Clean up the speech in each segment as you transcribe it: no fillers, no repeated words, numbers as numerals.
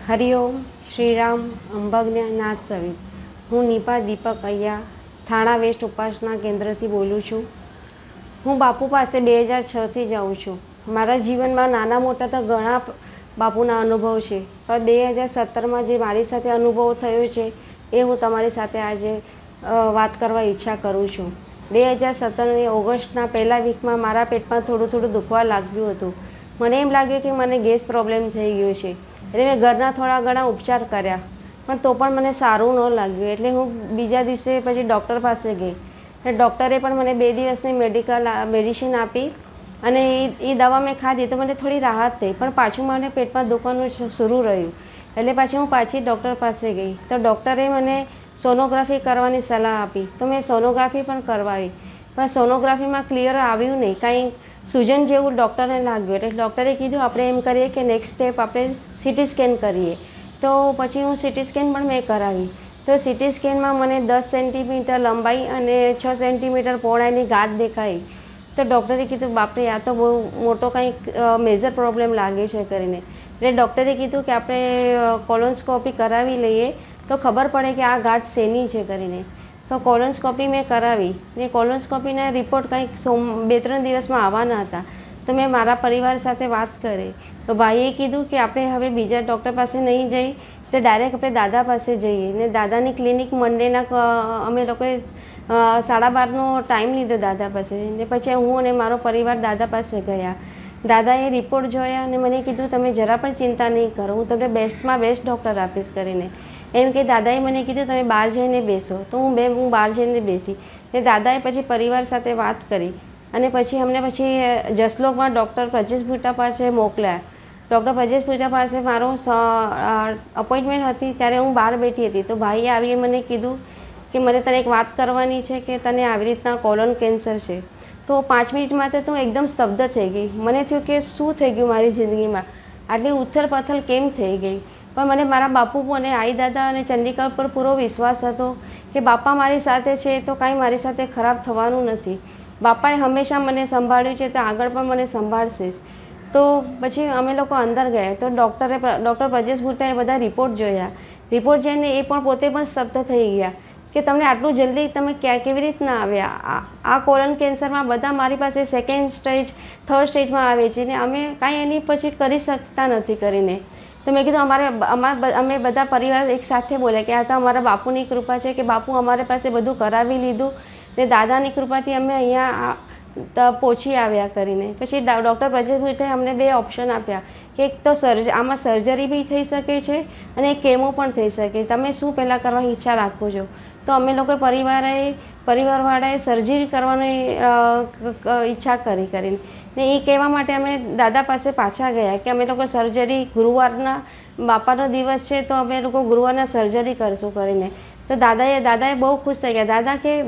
હરિઓમ શ્રીરામ અંબજ્ઞ નાથ સવિત. હું નિપા દીપક અહીંયા થાણા વેસ્ટ ઉપાસના કેન્દ્રથી બોલું છું. હું બાપુ પાસે 2006થી જાઉં છું. મારા જીવનમાં નાના મોટા તો ઘણા બાપુના અનુભવ છે, પણ 2017માં જે મારી સાથે અનુભવ થયો છે એ હું તમારી સાથે આજે વાત કરવા ઈચ્છા કરું છું. 2017ની ઓગસ્ટના પહેલા વીકમાં મારા પેટમાં થોડું દુખવા લાગ્યું હતું. મને એમ લાગ્યું કે મને ગેસ પ્રોબ્લેમ થઈ ગયો છે, એટલે મેં ઘરના થોડા ઘણા ઉપચાર કર્યા, પણ તો પણ મને સારું ન લાગ્યું. એટલે હું બીજા દિવસે પછી ડૉક્ટર પાસે ગઈ. ડૉક્ટરે પણ મને 2 દિવસની મેડિસિન આપી અને એ દવા મેં ખાધી તો મને થોડી રાહત થઈ, પણ પાછું મને પેટમાં દુખવાનું શરૂ રહ્યું. એટલે પાછી હું ડૉક્ટર પાસે ગઈ તો ડૉક્ટરે મને સોનોગ્રાફી કરવાની સલાહ આપી. તો મેં સોનોગ્રાફી પણ કરવાવી, પણ સોનોગ્રાફીમાં ક્લિયર આવ્યું નહીં, કાંઈ સૂજન જેવું ડૉક્ટરને લાગ્યું. એટલે ડૉક્ટરે કીધું આપણે એમ કરીએ કે નેક્સ્ટ સ્ટેપ આપણે સીટી સ્કેન કરીએ. તો પછી હું સીટી સ્કેન પણ મેં કરાવી. તો સીટી સ્કેનમાં મને 10 સેન્ટીમીટર લંબાઈ અને 6 સેન્ટીમીટર પહોળાઈની ગાંઠ દેખાઈ. તો ડૉક્ટરે કીધું બાપરે, આ તો બહુ મોટો કંઈક મેજર પ્રોબ્લેમ લાગે છે કરીને. એટલે ડૉક્ટરે કીધું કે આપણે કોલોનસ્કોપી કરાવી લઈએ તો ખબર પડે કે આ ગાંઠ શેની છે કરીને. તો કોલોનસ્કોપી મેં કરાવી ને કોલોનસ્કોપીના રિપોર્ટ કંઈક 2-3 દિવસમાં આવવાના હતા. તો મેં મારા પરિવાર સાથે વાત કરી તો ભાઈએ કીધું કે આપણે હવે બીજા ડૉક્ટર પાસે નહીં જઈ તો ડાયરેક્ટ આપણે દાદા પાસે જઈએ. ને દાદાની ક્લિનિક મંડેના અમે લોકોએ 12:30નો ટાઈમ લીધો દાદા પાસે. ને પછી હું અને મારો પરિવાર દાદા પાસે ગયા. દાદાએ રિપોર્ટ જોયા અને મને કીધું તમે જરા પણ ચિંતા નહીં કરો, હું તમને બેસ્ટમાં બેસ્ટ ડૉક્ટર આપીશ કરીને. એમ કે દાદાએ મને કીધું તમે બહાર જઈને બેસો. તો હું બહાર જઈને બેઠી. ને દાદાએ પછી પરિવાર સાથે વાત કરી અને પછી અમને જસલોકમાં ડૉક્ટર પ્રજેશ ભુટ્ટા પાસે મોકલ્યા. ડૉક્ટર પ્રજેશ ભુટ્ટા પાસે મારો અપોઇન્ટમેન્ટ હતી ત્યારે હું બહાર બેઠી હતી. તો ભાઈએ આવીને મને કીધું કે મને તને એક વાત કરવાની છે કે તને આવી રીતના કોલોન કેન્સર છે. તો 5 મિનિટમાં તો હું એકદમ સ્તબ્ધ થઈ ગઈ. મને થયું કે શું થઈ ગયું મારી જિંદગીમાં, આટલી ઉથલ પાથલ કેમ થઈ ગઈ. પણ મને મારા બાપુ અને આઈ દાદા અને ચંડિકા પર પૂરો વિશ્વાસ હતો કે બાપા મારી સાથે છે તો કાંઈ મારી સાથે ખરાબ થવાનું નથી. બાપાએ હંમેશા મને સંભાળ્યું છે તો આગળ પણ મને સંભાળશે જ. તો પછી અમે લોકો અંદર ગયા તો ડૉક્ટર પ્રજેશ ભુટ્ટાએ બધા રિપોર્ટ જોયા. રિપોર્ટ જોઈને એ પણ પોતે પણ સ્તબ્ધ થઈ ગયા કે તમને આટલું જલ્દી તમે કેવી રીતના આવ્યા. આ કોલન કેન્સરમાં બધા મારી પાસે 2nd સ્ટેજ 3rd સ્ટેજમાં આવે છે ને અમે કાંઈ એની પછી કરી શકતા નથી કરીને. તો મેં કીધું અમે બધા પરિવાર એક સાથે બોલ્યા કે આ તો અમારા બાપુની કૃપા છે કે બાપુ અમારી પાસે બધું કરાવી લીધું ને દાદાની કૃપાથી અમે અહીંયા પહોંચી આવ્યા કરીને. પછી ડૉક્ટર પ્રજેશ ભુટ્ટાએ અમને 2 ઓપ્શન આપ્યા કે એક તો આમાં સર્જરી બી થઈ શકે છે અને એક કેમો પણ થઈ શકે. તમે શું પહેલાં કરવાની ઈચ્છા રાખો છો? તો અમે લોકો પરિવારવાળાએ સર્જરી કરવાની ઈચ્છા કરીને ને એ કહેવા માટે અમે દાદા પાસે પાછા ગયા કે અમે લોકો સર્જરી ગુરુવારના બાપાનો દિવસ છે તો અમે લોકો ગુરુવારના સર્જરી કરશું કરીને. તો દાદાએ બહુ ખુશ થઈ ગયા.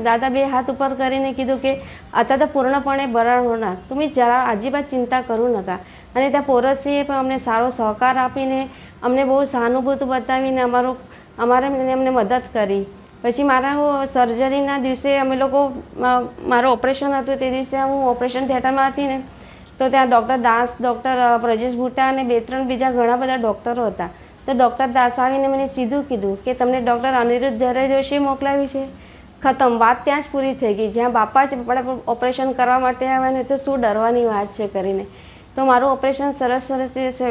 દાદા 2 હાથ ઉપર કરીને કીધું કે અત્યારે તો પૂર્ણપણે બરાબર હોનાર, તમે જરા આજીબાત ચિંતા કરું નકા. અને ત્યાં પોરસીએ પણ અમને સારો સહકાર આપીને અમને બહુ સહાનુભૂતિ બતાવીને અમને મદદ કરી. પછી મારા સર્જરીના દિવસે અમે લોકો મારું ઓપરેશન હતું તે દિવસે હું ઓપરેશન થિયેટરમાં હતી ને તો ત્યાં ડૉક્ટર દાસ, ડૉક્ટર પ્રજેશ ભુટ્ટા અને 2-3 બીજા ઘણા બધા ડૉક્ટરો હતા. તો ડૉક્ટર દાસ આવીને મને સીધું કીધું કે તમને ડૉક્ટર અનિરુદ્ધ ધરે જોશીએ મોકલાવી છે. ખતમ, વાત ત્યાં જ પૂરી થઈ ગઈ. જ્યાં બાપા જ આપણે ઓપરેશન કરવા માટે આવ્યા ને તો શું ડરવાની વાત છે કરીને. તો મારું ઓપરેશન સરસ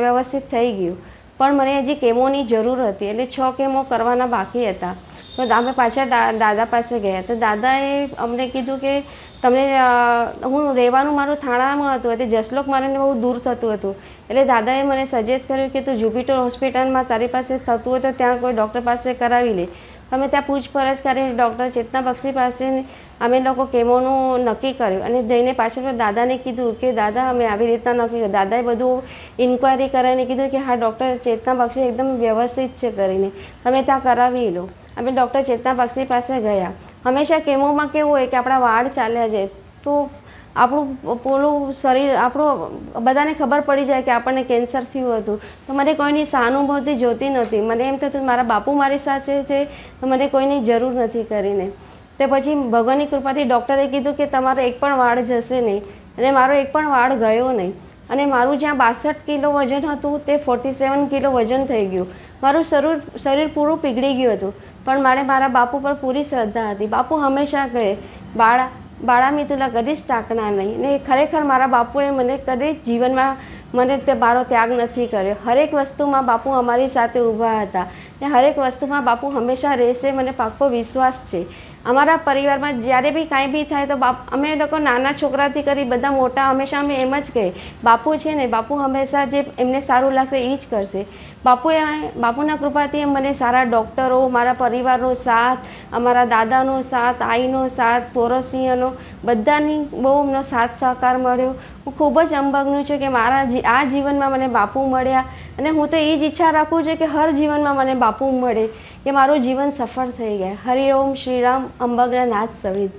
વ્યવસ્થિત થઈ ગયું, પણ મને હજી કેમોની જરૂર હતી એટલે 6 કેમો કરવાના બાકી હતા. તો અમે પાછા દાદા પાસે ગયા તો દાદાએ અમને કીધું કે તમને હું રહેવાનું મારું થાણામાં હતું એટલે જસલોક મારે બહુ દૂર થતું હતું. એટલે દાદાએ મને સજેસ્ટ કર્યું કે તું જુપિટર હોસ્પિટલમાં તારી પાસે થતું હોય તો ત્યાં કોઈ ડૉક્ટર પાસે કરાવી લે. અમે ત્યાં પૂછપરછ કરી ડૉક્ટર ચેતના બક્ષી પાસે અમે લોકો કેમોનું નક્કી કર્યું અને જઈને પાછળ દાદાને કીધું કે દાદા અમે આવી રીતના નક્કી કર્યું. દાદાએ બધું ઇન્ક્વાયરી કરીને કીધું કે હા ડૉક્ટર ચેતના બક્ષી એકદમ વ્યવસ્થિત છે કરીને તમે ત્યાં કરાવી લો. અમે ડૉક્ટર ચેતના બક્ષી પાસે ગયા. હંમેશા કેમોમાં કેવું હોય કે આપણા વાળ ચાલ્યા જાય તો આપણું પોલું શરીર બધાને ખબર પડી જાય કે આપણને કેન્સર થયું હતું. તો મને કોઈની સહાનુભૂતિ જોતી નથી. મને એમ થતું મારા બાપુ મારી સાથે છે તો મને કોઈની જરૂર નથી કરીને. તે પછી ભગવાનની કૃપાથી ડૉક્ટરે કીધું કે તમારો એક પણ વાળ જશે નહીં અને મારો એક પણ વાળ ગયો નહીં. અને મારું જ્યાં 62 કિલો વજન હતું તે 47 કિલો વજન થઈ ગયું. મારું શરીર પૂરું પીગળી ગયું હતું, પણ મારા બાપુ પર પૂરી શ્રદ્ધા હતી. બાપુ હંમેશા કહે, બાળા મેં તુલા કદી જ ટાંકણા નહીં. ને ખરેખર મારા બાપુએ મને કદી જીવનમાં મારો ત્યાગ નથી કર્યો. હરેક વસ્તુમાં બાપુ અમારી સાથે ઊભા હતા ને હરેક વસ્તુમાં બાપુ હંમેશા રહેશે, મને પાક્કો વિશ્વાસ છે. અમારા પરિવારમાં જ્યારે બી કાંઈ બી થાય તો અમે લોકો નાના છોકરાથી કરી બધા મોટા હંમેશા અમે એમ જ કહીએ, બાપુ છે ને, બાપુ હંમેશા જે એમને સારું લાગશે એ જ કરશે. બાપુના કૃપાથી મને સારા ડૉક્ટરો, મારા પરિવારનો સાથ, અમારા દાદાનો સાથ, આઈનો સાથ, પોરોસિયાનો બધાની બહુ એમનો સાથ સહકાર મળ્યો. હું ખૂબ જ અંભાગનું છું કે મારા આ જીવનમાં મને બાપુ મળ્યા, અને હું તો એ જ ઈચ્છા રાખું છું કે હર જીવનમાં મને બાપુ મળે, કે મારું જીવન સફળ થઈ જાય. હરિ ઓમ શ્રી રામ. અંબાગના નાથ સવિત.